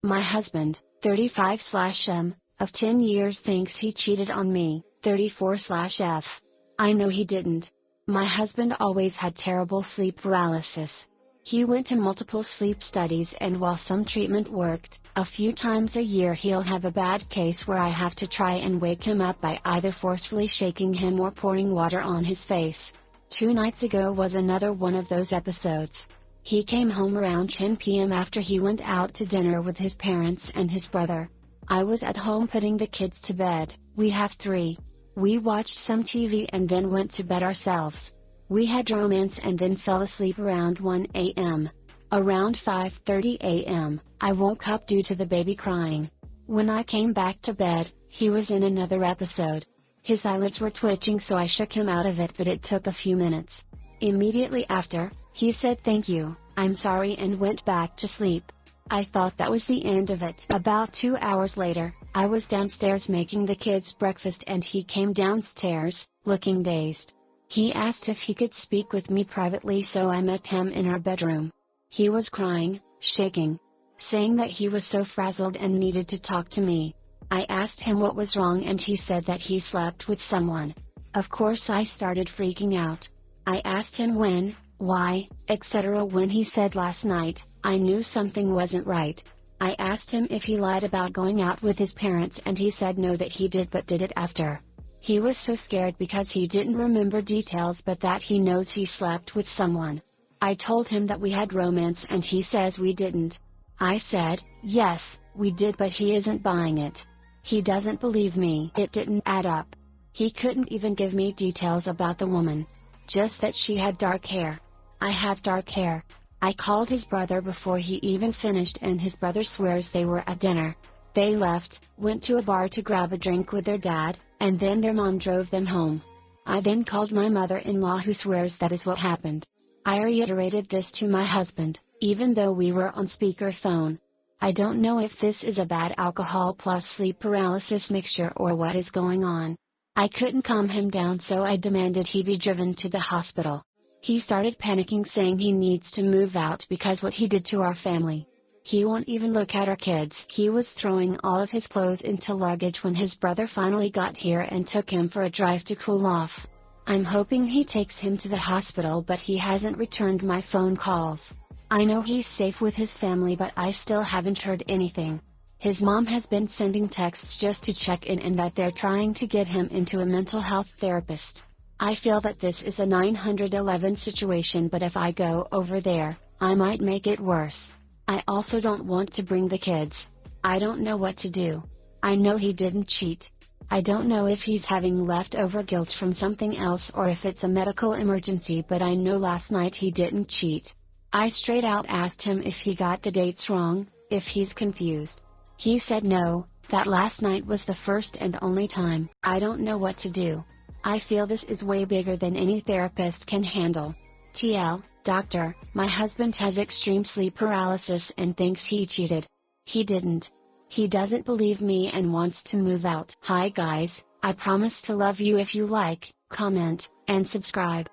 My husband, 35/M, of 10 years thinks he cheated on me, 34/F. I know he didn't. My husband always had terrible sleep paralysis. He went to multiple sleep studies, and while some treatment worked, a few times a year he'll have a bad case where I have to try and wake him up by either forcefully shaking him or pouring water on his face. 2 nights ago was another one of those episodes. He came home around 10 p.m. after he went out to dinner with his parents and his brother. I was at home putting the kids to bed. We have 3. We watched some TV and then went to bed ourselves. We had romance and then fell asleep around 1 a.m. Around 5:30 a.m., I woke up due to the baby crying. When I came back to bed, he was in another episode. His eyelids were twitching, so I shook him out of it, but it took a few minutes. Immediately after, he said thank you, I'm sorry, and went back to sleep. I thought that was the end of it. About 2 hours later, I was downstairs making the kids breakfast and he came downstairs, looking dazed. He asked if he could speak with me privately, so I met him in our bedroom. He was crying, shaking, saying that he was so frazzled and needed to talk to me. I asked him what was wrong and he said that he slept with someone. Of course I started freaking out. I asked him when, why, etc. When he said last night, I knew something wasn't right. I asked him if he lied about going out with his parents and he said no, that he did but did it after. He was so scared because he didn't remember details, but that he knows he slept with someone. I told him that we had romance and he says we didn't. I said, yes, we did, but he isn't buying it. He doesn't believe me. It didn't add up. He couldn't even give me details about the woman. Just that she had dark hair. I have dark hair. I called his brother before he even finished and his brother swears they were at dinner. They left, went to a bar to grab a drink with their dad, and then their mom drove them home. I then called my mother-in-law, who swears that is what happened. I reiterated this to my husband, even though we were on speakerphone. I don't know if this is a bad alcohol plus sleep paralysis mixture or what is going on. I couldn't calm him down, so I demanded he be driven to the hospital. He started panicking, saying he needs to move out because what he did to our family. He won't even look at our kids. He was throwing all of his clothes into luggage when his brother finally got here and took him for a drive to cool off. I'm hoping he takes him to the hospital, but he hasn't returned my phone calls. I know he's safe with his family, but I still haven't heard anything. His mom has been sending texts just to check in and that they're trying to get him into a mental health therapist. I feel that this is a 911 situation, but if I go over there, I might make it worse. I also don't want to bring the kids. I don't know what to do. I know he didn't cheat. I don't know if he's having leftover guilt from something else or if it's a medical emergency, but I know last night he didn't cheat. I straight out asked him if he got the dates wrong, if he's confused. He said no, that last night was the first and only time. I don't know what to do. I feel this is way bigger than any therapist can handle. TL, doctor, my husband has extreme sleep paralysis and thinks he cheated. He didn't. He doesn't believe me and wants to move out. Hi guys, I promise to love you if you like, comment, and subscribe.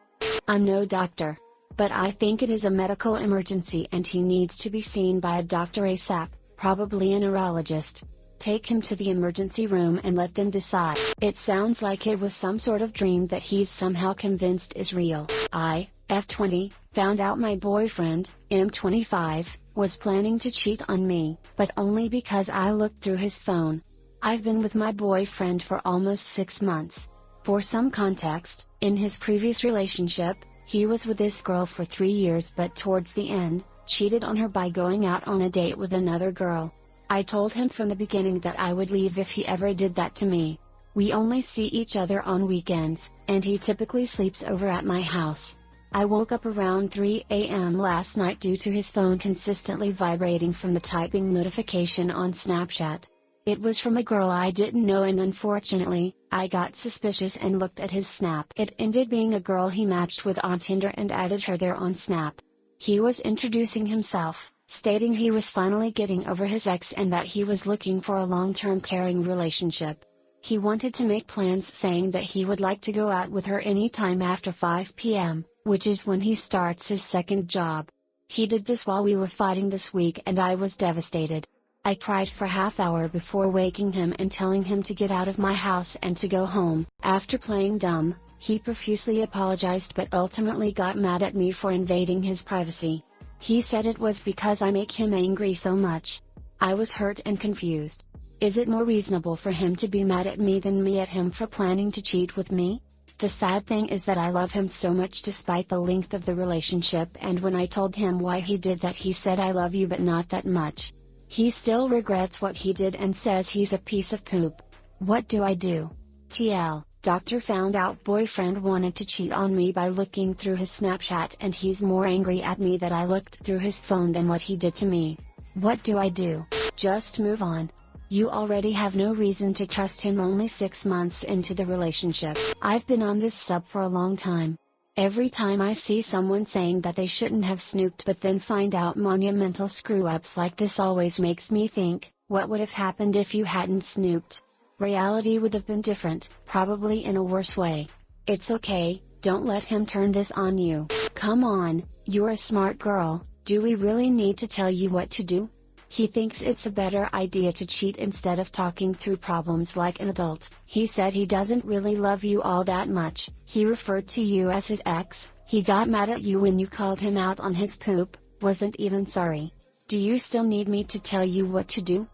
I'm no doctor. But I think it is a medical emergency and he needs to be seen by a doctor ASAP, probably a neurologist. Take him to the emergency room and let them decide. It sounds like it was some sort of dream that he's somehow convinced is real. I, F20, found out my boyfriend, M25, was planning to cheat on me, but only because I looked through his phone. I've been with my boyfriend for almost 6 months. For some context, in his previous relationship, he was with this girl for 3 years, but towards the end, cheated on her by going out on a date with another girl. I told him from the beginning that I would leave if he ever did that to me. We only see each other on weekends, and he typically sleeps over at my house. I woke up around 3 a.m. last night due to his phone consistently vibrating from the typing notification on Snapchat. It was from a girl I didn't know, and unfortunately, I got suspicious and looked at his Snap. It ended being a girl he matched with on Tinder and added her there on Snap. He was introducing himself, stating he was finally getting over his ex and that he was looking for a long-term caring relationship. He wanted to make plans, saying that he would like to go out with her anytime after 5 p.m., which is when he starts his second job. He did this while we were fighting this week and I was devastated. I cried for half-hour before waking him and telling him to get out of my house and to go home. After playing dumb, he profusely apologized but ultimately got mad at me for invading his privacy. He said it was because I make him angry so much. I was hurt and confused. Is it more reasonable for him to be mad at me than me at him for planning to cheat with me? The sad thing is that I love him so much despite the length of the relationship, and when I told him why he did that, he said I love you but not that much. He still regrets what he did and says he's a piece of poop. What do I do? TL, doctor found out boyfriend wanted to cheat on me by looking through his Snapchat and he's more angry at me that I looked through his phone than what he did to me. What do I do? Just move on. You already have no reason to trust him only 6 months into the relationship. I've been on this sub for a long time. Every time I see someone saying that they shouldn't have snooped but then find out monumental screw-ups like this always makes me think, what would have happened if you hadn't snooped? Reality would have been different, probably in a worse way. It's okay, don't let him turn this on you. Come on, you're a smart girl, do we really need to tell you what to do? He thinks it's a better idea to cheat instead of talking through problems like an adult. He said he doesn't really love you all that much. He referred to you as his ex. He got mad at you when you called him out on his poop, wasn't even sorry. Do you still need me to tell you what to do?